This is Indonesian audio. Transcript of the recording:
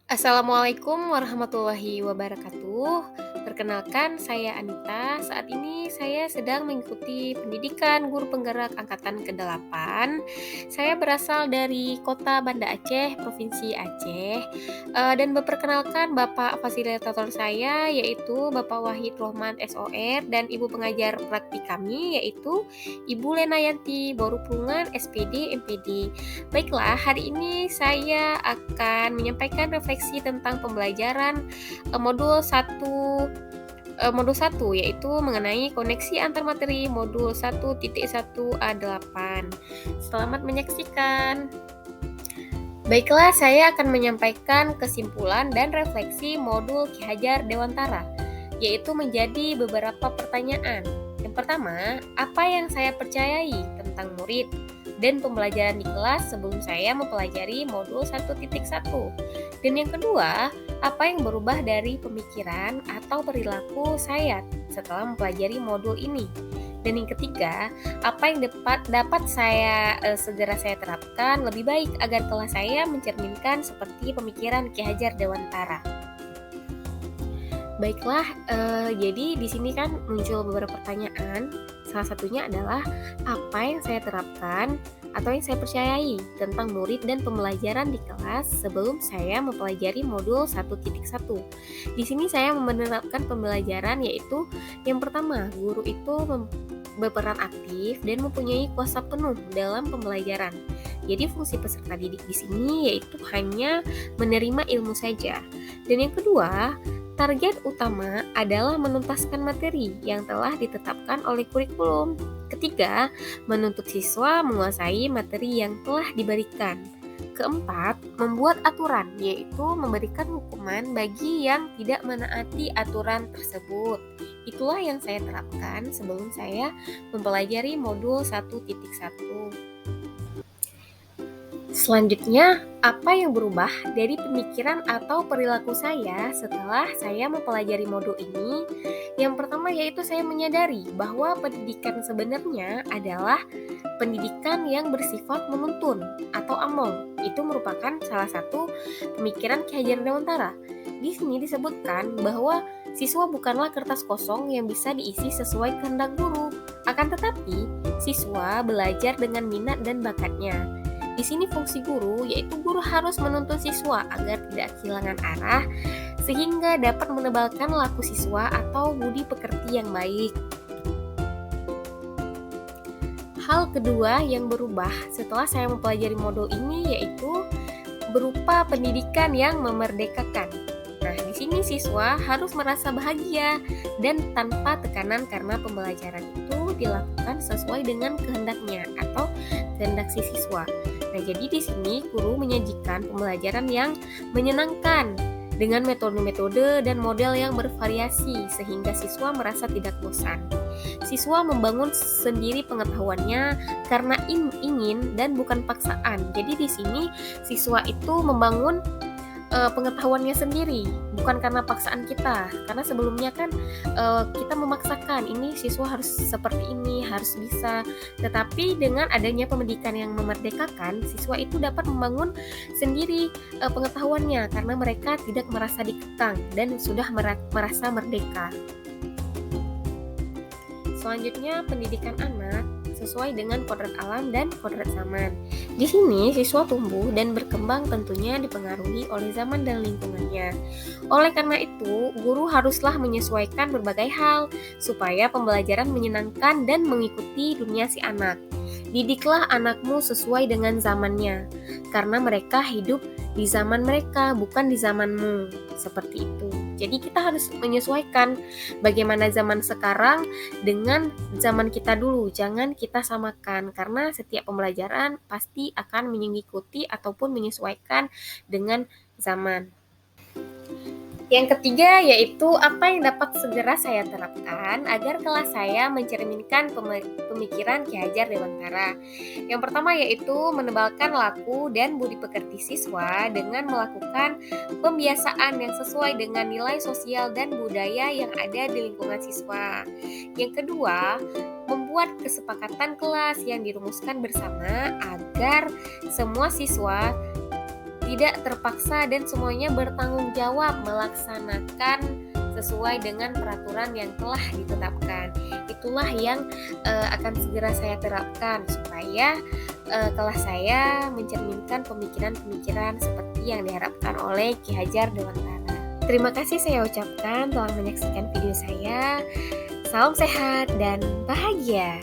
Assalamualaikum warahmatullahi wabarakatuh. Perkenalkan, saya Anita. Saat ini saya sedang mengikuti pendidikan guru penggerak angkatan ke-8. Saya berasal dari Kota Banda Aceh, Provinsi Aceh. Dan memperkenalkan Bapak fasilitator saya yaitu Bapak Wahid Rohman SOR dan Ibu pengajar praktik kami yaitu Ibu Lenayanti Borupungan SPD MPD. Baiklah, hari ini saya akan menyampaikan refleksi tentang pembelajaran modul 1 yaitu mengenai koneksi antar materi modul 1.1A8. Selamat menyaksikan. Baiklah, saya akan menyampaikan kesimpulan dan refleksi modul Ki Hajar Dewantara, yaitu menjadi beberapa pertanyaan. Yang pertama, apa yang saya percayai tentang murid dan pembelajaran di kelas sebelum saya mempelajari modul 1.1? Dan yang kedua, apa yang berubah dari pemikiran atau perilaku saya setelah mempelajari modul ini? Dan yang ketiga, apa yang dapat segera saya terapkan lebih baik agar kelas saya mencerminkan seperti pemikiran Ki Hajar Dewantara. Baiklah, jadi di sini kan muncul beberapa pertanyaan. Salah satunya adalah apa yang saya terapkan atau yang saya percayai tentang murid dan pembelajaran di kelas sebelum saya mempelajari modul 1.1. Di sini saya menerapkan pembelajaran yaitu yang pertama, guru itu berperan aktif dan mempunyai kuasa penuh dalam pembelajaran. Jadi fungsi peserta didik di sini yaitu hanya menerima ilmu saja. Dan yang kedua, target utama adalah menuntaskan materi yang telah ditetapkan oleh kurikulum. Ketiga, menuntut siswa menguasai materi yang telah diberikan. Keempat, membuat aturan, yaitu memberikan hukuman bagi yang tidak menaati aturan tersebut. Itulah yang saya terapkan sebelum saya mempelajari modul 1.1. Selanjutnya, apa yang berubah dari pemikiran atau perilaku saya setelah saya mempelajari modul ini? Yang pertama yaitu saya menyadari bahwa pendidikan sebenarnya adalah pendidikan yang bersifat menuntun atau among. Itu merupakan salah satu pemikiran Ki Hajar Dewantara. Di sini disebutkan bahwa siswa bukanlah kertas kosong yang bisa diisi sesuai kehendak guru. Akan tetapi, siswa belajar dengan minat dan bakatnya. Di sini fungsi guru yaitu guru harus menuntun siswa agar tidak kehilangan arah sehingga dapat menebalkan laku siswa atau budi pekerti yang baik. Hal kedua yang berubah setelah saya mempelajari modul ini yaitu berupa pendidikan yang memerdekakan. Nah, di sini siswa harus merasa bahagia dan tanpa tekanan karena pembelajaran itu dilakukan sesuai dengan kehendaknya atau kehendak si siswa. Nah, jadi di sini guru menyajikan pembelajaran yang menyenangkan dengan metode-metode dan model yang bervariasi sehingga siswa merasa tidak bosan. Siswa membangun sendiri pengetahuannya karena ingin dan bukan paksaan. Jadi di sini siswa itu membangun pengetahuannya sendiri, bukan karena paksaan kita. Karena sebelumnya kan kita memaksakan ini siswa harus seperti ini, harus bisa. Tetapi dengan adanya pendidikan yang memerdekakan, siswa itu dapat membangun sendiri pengetahuannya karena mereka tidak merasa dikekang dan sudah merasa merdeka. Selanjutnya, pendidikan anak sesuai dengan kodrat alam dan kodrat zaman. Di sini, siswa tumbuh dan berkembang tentunya dipengaruhi oleh zaman dan lingkungannya. Oleh karena itu, guru haruslah menyesuaikan berbagai hal supaya pembelajaran menyenangkan dan mengikuti dunia si anak. Didiklah anakmu sesuai dengan zamannya, karena mereka hidup di zaman mereka, bukan di zamanmu. Seperti itu. Jadi kita harus menyesuaikan bagaimana zaman sekarang dengan zaman kita dulu. Jangan kita samakan karena setiap pembelajaran pasti akan mengikuti ataupun menyesuaikan dengan zaman. Yang ketiga yaitu apa yang dapat segera saya terapkan agar kelas saya mencerminkan pemikiran Ki Hajar Dewantara. Yang pertama yaitu menebalkan laku dan budi pekerti siswa dengan melakukan pembiasaan yang sesuai dengan nilai sosial dan budaya yang ada di lingkungan siswa. Yang kedua, membuat kesepakatan kelas yang dirumuskan bersama agar semua siswa tidak terpaksa dan semuanya bertanggung jawab melaksanakan sesuai dengan peraturan yang telah ditetapkan. Itulah yang akan segera saya terapkan supaya kelas saya mencerminkan pemikiran-pemikiran seperti yang diharapkan oleh Ki Hajar Dewantara. Terima kasih saya ucapkan telah menyaksikan video saya. Salam sehat dan bahagia.